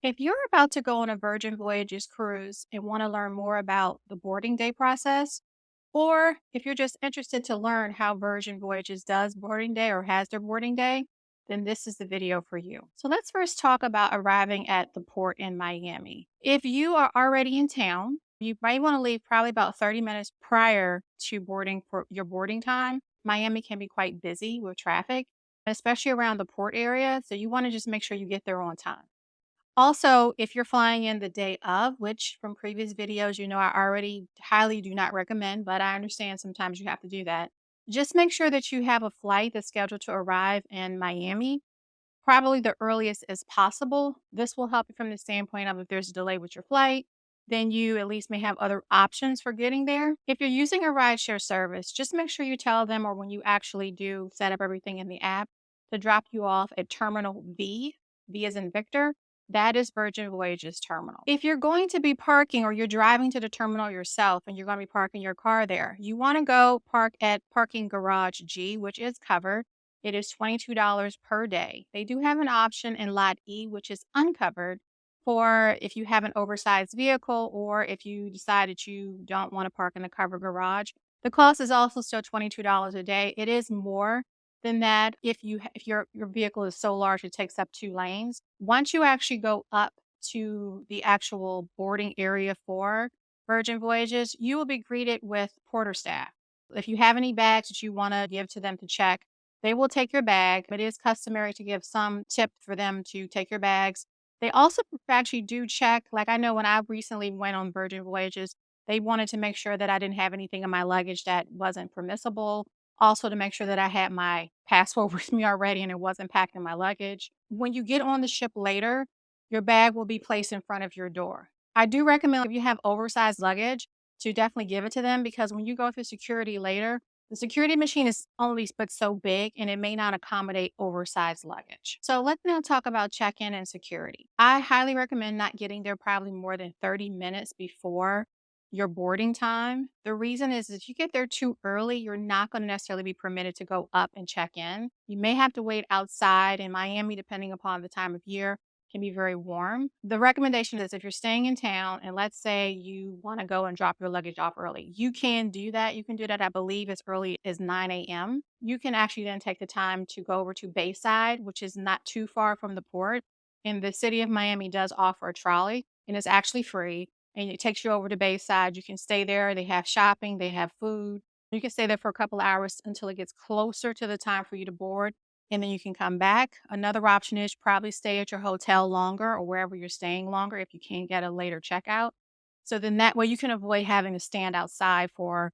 If you're about to go on a Virgin Voyages cruise and want to learn more about the boarding day process, or if you're just interested to learn how Virgin Voyages does boarding day or has their boarding day, then this is the video for you. So let's first talk about arriving at the port in Miami. If you are already in town, you might want to leave probably about 30 minutes prior to boarding for your boarding time. Miami can be quite busy with traffic, especially around the port area. So you want to just make sure you get there on time. Also, if you're flying in the day of, which from previous videos, I already highly do not recommend, but I understand sometimes you have to do that. Just make sure that you have a flight that's scheduled to arrive in Miami, probably the earliest as possible. This will help you from the standpoint of if there's a delay with your flight, then you at least may have other options for getting there. If you're using a rideshare service, just make sure you tell them or when you actually do set up everything in the app to drop you off at Terminal V, V as in Victor. That is Virgin Voyages terminal. If you're going to be parking or you're driving to the terminal yourself and you're going to be parking your car there, you want to go park at Parking Garage G, which is covered. It is $22 per day. They do have an option in Lot E, which is uncovered, for if you have an oversized vehicle or if you decide that you don't want to park in the covered garage. The cost is also still $22 a day. It is more than that if your vehicle is so large it takes up 2 lanes. Once you actually go up to the actual boarding area for Virgin Voyages, you will be greeted with porter staff. If you have any bags that you want to give to them to check, they will take your bag. It is customary to give some tip for them to take your bags. They also actually do check, like I know when I recently went on Virgin Voyages, they wanted to make sure that I didn't have anything in my luggage that wasn't permissible. Also, to make sure that I had my passport with me already and it wasn't packed in my luggage. When you get on the ship later, your bag will be placed in front of your door. I do recommend if you have oversized luggage to definitely give it to them because when you go through security later, the security machine is only but so big and it may not accommodate oversized luggage. So let's now talk about check-in and security. I highly recommend not getting there probably more than 30 minutes before your boarding time. The reason is if you get there too early, you're not going to necessarily be permitted to go up and check in. You may have to wait outside in Miami, depending upon the time of year, can be very warm. The recommendation is if you're staying in town and let's say you want to go and drop your luggage off early, you can do that. You can do that, I believe, as early as 9 a.m. You can actually then take the time to go over to Bayside, which is not too far from the port. And the city of Miami does offer a trolley and it's actually free and it takes you over to Bayside. You can stay there. They have shopping, they have food. You can stay there for a couple hours until it gets closer to the time for you to board, and then you can come back. Another option is probably stay at your hotel longer or wherever you're staying longer if you can't get a later checkout. So then that way you can avoid having to stand outside for,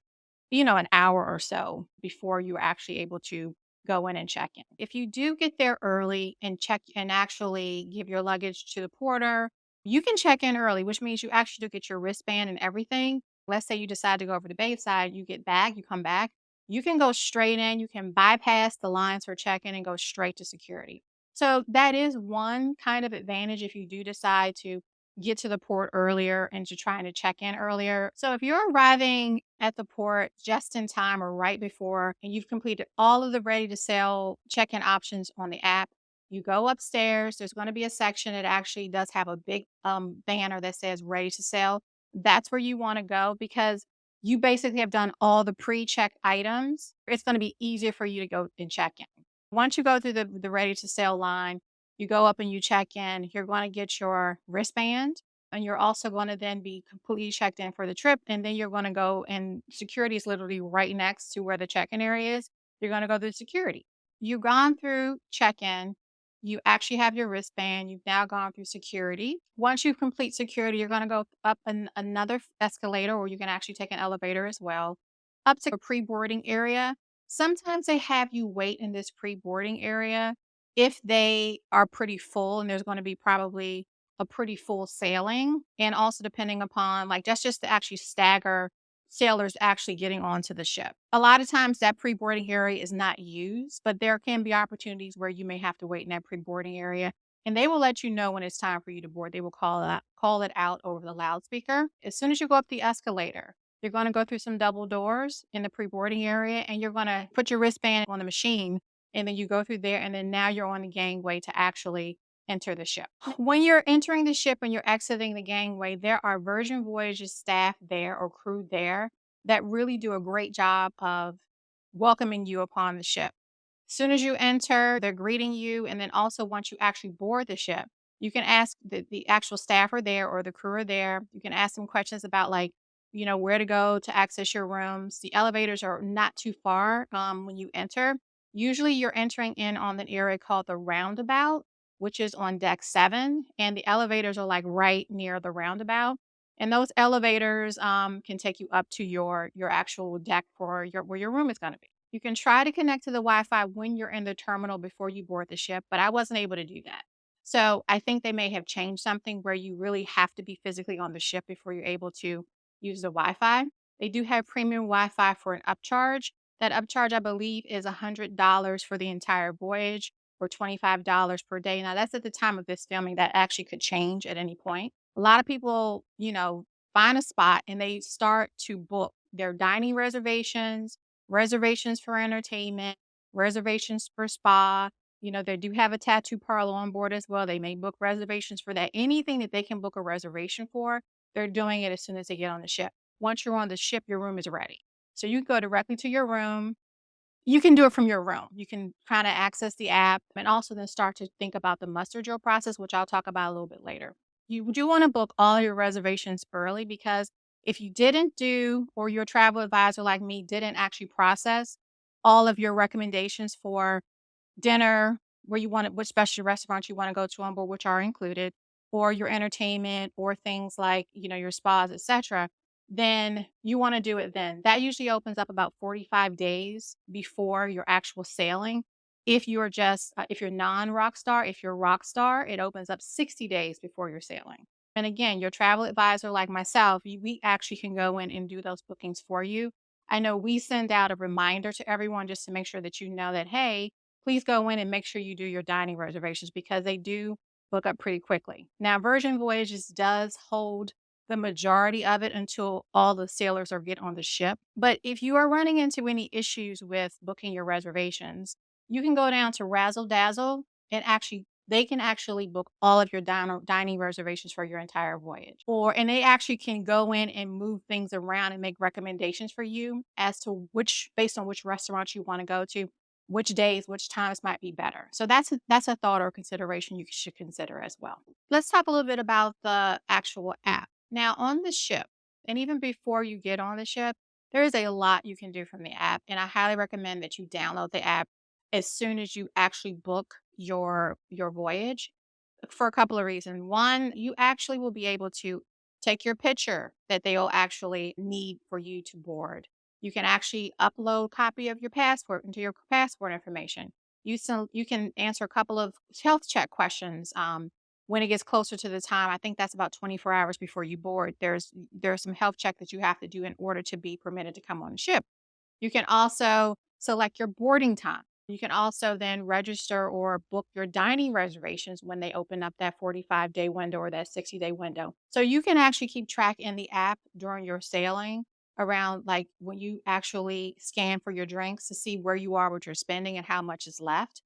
an hour or so before you're actually able to go in and check in. If you do get there early and check and actually give your luggage to the porter, you can check in early, which means you actually do get your wristband and everything. Let's say you decide to go over to Bayside, you get back, you come back, you can go straight in, you can bypass the lines for check-in and go straight to security. So that is one kind of advantage if you do decide to get to the port earlier and to trying to check in earlier. So if you're arriving at the port just in time or right before and you've completed all of the ready to sail check-in options on the app, you go upstairs. There's going to be a section that actually does have a big banner that says ready to sail. That's where you want to go because you basically have done all the pre-check items. It's going to be easier for you to go and check in. Once you go through the ready to sail line, you go up and you check in. You're going to get your wristband and you're also going to then be completely checked in for the trip. And then you're going to go and security is literally right next to where the check-in area is. You're going to go through security. You've gone through check-in. You actually have your wristband. You've now gone through security. Once you complete security, you're going to go up another escalator, or you can actually take an elevator as well, up to a pre-boarding area. Sometimes they have you wait in this pre-boarding area if they are pretty full, and there's going to be probably a pretty full sailing. And also depending upon, like, that's just to actually stagger sailors actually getting onto the ship. A lot of times that pre-boarding area is not used, but there can be opportunities where you may have to wait in that pre-boarding area and they will let you know when it's time for you to board. They will call it out over the loudspeaker. As soon as you go up the escalator, you're going to go through some double doors in the pre-boarding area and you're going to put your wristband on the machine and then you go through there and then now you're on the gangway to actually enter the ship. When you're entering the ship and you're exiting the gangway, there are Virgin Voyages staff there or crew there that really do a great job of welcoming you upon the ship. Soon as you enter, they're greeting you. And then also once you actually board the ship, you can ask the actual staff are there or the crew are there. You can ask them questions about like, where to go to access your rooms. The elevators are not too far when you enter. Usually you're entering in on an area called the roundabout, which is on deck 7. And the elevators are like right near the roundabout. And those elevators can take you up to your actual deck for where your room is going to be. You can try to connect to the Wi-Fi when you're in the terminal before you board the ship, but I wasn't able to do that. So I think they may have changed something where you really have to be physically on the ship before you're able to use the Wi-Fi. They do have premium Wi-Fi for an upcharge. That upcharge, I believe, is $100 for the entire voyage or $25 per day. Now, that's at the time of this filming. That actually could change at any point. A lot of people, find a spot and they start to book their dining reservations, reservations for entertainment, reservations for spa. They do have a tattoo parlor on board as well. They may book reservations for that. Anything that they can book a reservation for, they're doing it as soon as they get on the ship. Once you're on the ship, your room is ready. So you go directly to your room. You can do it from your room. You can kind of access the app and also then start to think about the muster drill process, which I'll talk about a little bit later. You do want to book all your reservations early because if you didn't do, or your travel advisor like me didn't actually process all of your recommendations for dinner, where you want it, which special restaurants you want to go to on board, which are included, or your entertainment, or things like, your spas, etc., then you want to do it then. That usually opens up about 45 days before your actual sailing. If you're just, if you're non rock star, if you're rock star, it opens up 60 days before you're sailing. And again, your travel advisor, like myself, we actually can go in and do those bookings for you. I know we send out a reminder to everyone just to make sure that you know that, hey, please go in and make sure you do your dining reservations because they do book up pretty quickly. Now, Virgin Voyages does hold the majority of it until all the sailors are get on the ship. But if you are running into any issues with booking your reservations, you can go down to Razzle Dazzle and actually they can actually book all of your dining reservations for your entire voyage. And they actually can go in and move things around and make recommendations for you as to based on which restaurants you want to go to, which days, which times might be better. So that's a thought or consideration you should consider as well. Let's talk a little bit about the actual app. Now on the ship, and even before you get on the ship, there is a lot you can do from the app. And I highly recommend that you download the app as soon as you actually book your voyage for a couple of reasons. One, you actually will be able to take your picture that they'll actually need for you to board. You can actually upload a copy of your passport into your passport information. You can answer a couple of health check questions when it gets closer to the time. I think that's about 24 hours before you board. There's some health check that you have to do in order to be permitted to come on the ship. You can also select your boarding time. You can also then register or book your dining reservations when they open up that 45-day window or that 60-day window. So you can actually keep track in the app during your sailing around like when you actually scan for your drinks to see where you are with your spending and how much is left.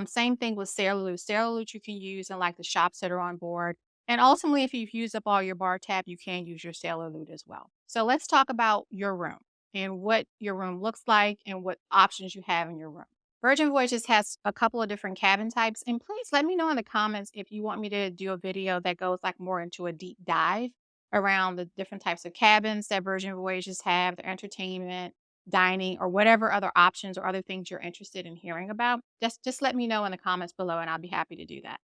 Same thing with Sailor Loot. Sailor Loot you can use in like the shops that are on board. And ultimately, if you've used up all your bar tab, you can use your Sailor Loot as well. So let's talk about your room and what your room looks like and what options you have in your room. Virgin Voyages has a couple of different cabin types, and please let me know in the comments if you want me to do a video that goes like more into a deep dive around the different types of cabins that Virgin Voyages have, their entertainment, dining, or whatever other options or other things you're interested in hearing about. Just let me know in the comments below, and I'll be happy to do that.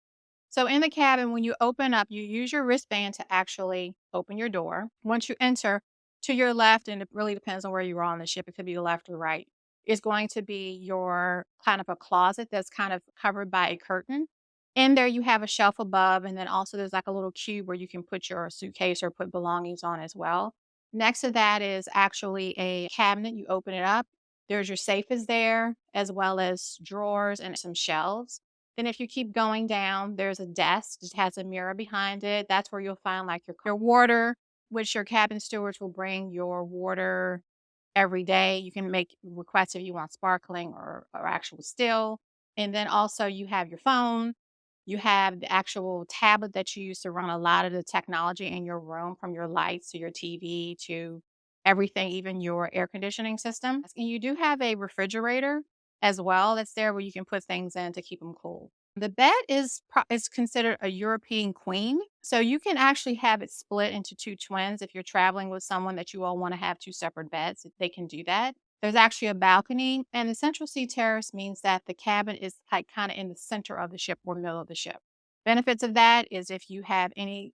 So in the cabin, when you open up, you use your wristband to actually open your door. Once you enter, to your left, and it really depends on where you are on the ship, it could be the left or right, is going to be your kind of a closet that's kind of covered by a curtain. In there, you have a shelf above, and then also there's like a little cube where you can put your suitcase or put belongings on as well. Next to that is actually a cabinet. You open it up. There's your safe is there, as well as drawers and some shelves. Then if you keep going down, there's a desk. It has a mirror behind it. That's where you'll find like your water, which your cabin stewards will bring your water every day. You can make requests if you want sparkling or actual still. And then also you have your phone, You have the actual tablet that you use to run a lot of the technology in your room, from your lights to your TV to everything, even your air conditioning system. And you do have a refrigerator as well that's there where you can put things in to keep them cool. The bed is considered a European queen, so you can actually have it split into 2 twins if you're traveling with someone that you all wanna have 2 separate beds, they can do that. There's actually a balcony, and the central sea terrace means that the cabin is, like, kinda in the center of the ship or middle of the ship. Benefits of that is if you have any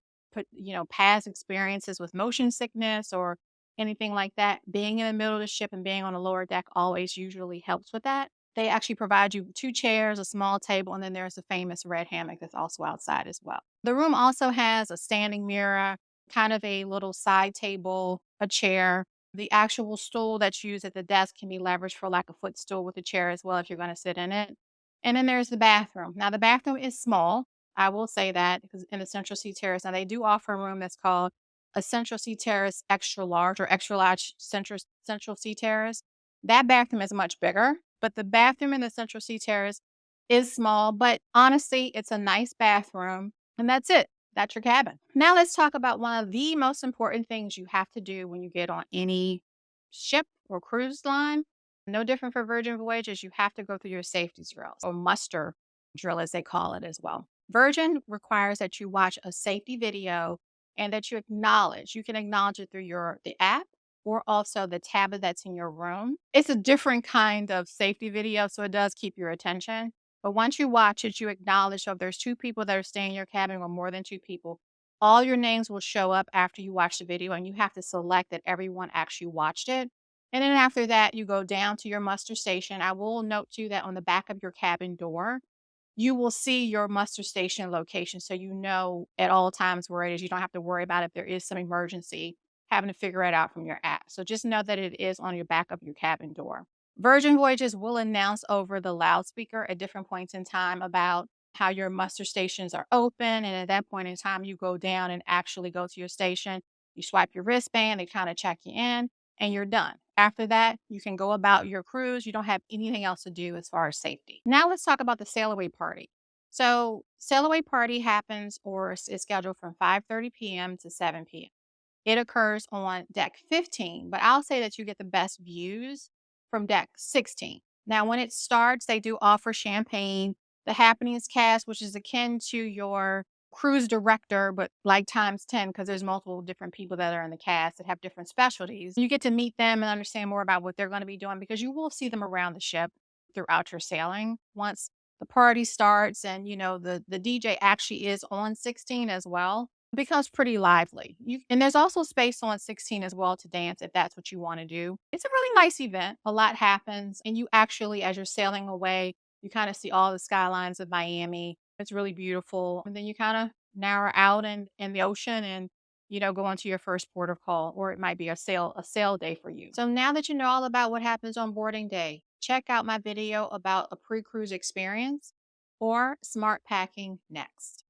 past experiences with motion sickness or anything like that, being in the middle of the ship and being on the lower deck always usually helps with that. They actually provide you 2 chairs, a small table, and then there's the famous red hammock that's also outside as well. The room also has a standing mirror, kind of a little side table, a chair. The actual stool that's used at the desk can be leveraged for like a footstool with a chair as well if you're gonna sit in it. And then there's the bathroom. Now the bathroom is small. I will say that because in the Central Sea Terrace, now they do offer a room that's called a Central Sea Terrace extra large or extra large Central Sea Terrace. That bathroom is much bigger, but the bathroom in the Central Sea Terrace is small, but honestly, it's a nice bathroom, and that's it. That's your cabin. Now let's talk about one of the most important things you have to do when you get on any ship or cruise line. No different for Virgin Voyages, you have to go through your safety drills or muster drill, as they call it as well. Virgin requires that you watch a safety video and that you can acknowledge it through the app or also the tablet that's in your room. It's a different kind of safety video, so it does keep your attention. But once you watch it, you acknowledge, so if there's 2 people that are staying in your cabin or more than 2 people, all your names will show up after you watch the video, and you have to select that everyone actually watched it. And then after that, you go down to your muster station. I will note too that on the back of your cabin door, you will see your muster station location, so you know at all times where it is. You don't have to worry about if there is some emergency, having to figure it out from your app. So just know that it is on your back of your cabin door. Virgin Voyages will announce over the loudspeaker at different points in time about how your muster stations are open. And at that point in time, you go down and actually go to your station. You swipe your wristband, they kind of check you in, and you're done. After that, you can go about your cruise. You don't have anything else to do as far as safety. Now let's talk about the sail away party. So, sail away party happens or is scheduled from 5:30 p.m. to 7 p.m. It occurs on deck 15, but I'll say that you get the best views from deck 16. Now, when it starts, they do offer champagne. The happenings cast, which is akin to your cruise director, but like times 10, because there's multiple different people that are in the cast that have different specialties. You get to meet them and understand more about what they're going to be doing because you will see them around the ship throughout your sailing. Once the party starts and the DJ actually is on 16 as well, it becomes pretty lively. And there's also space on 16 as well to dance if that's what you want to do. It's a really nice event. A lot happens, and you actually, as you're sailing away, you kind of see all the skylines of Miami. It's really beautiful. And then you kind of narrow out in the ocean and go on to your first port of call, or it might be a sail day for you. So now that you know all about what happens on boarding day, check out my video about a pre-cruise experience or smart packing next.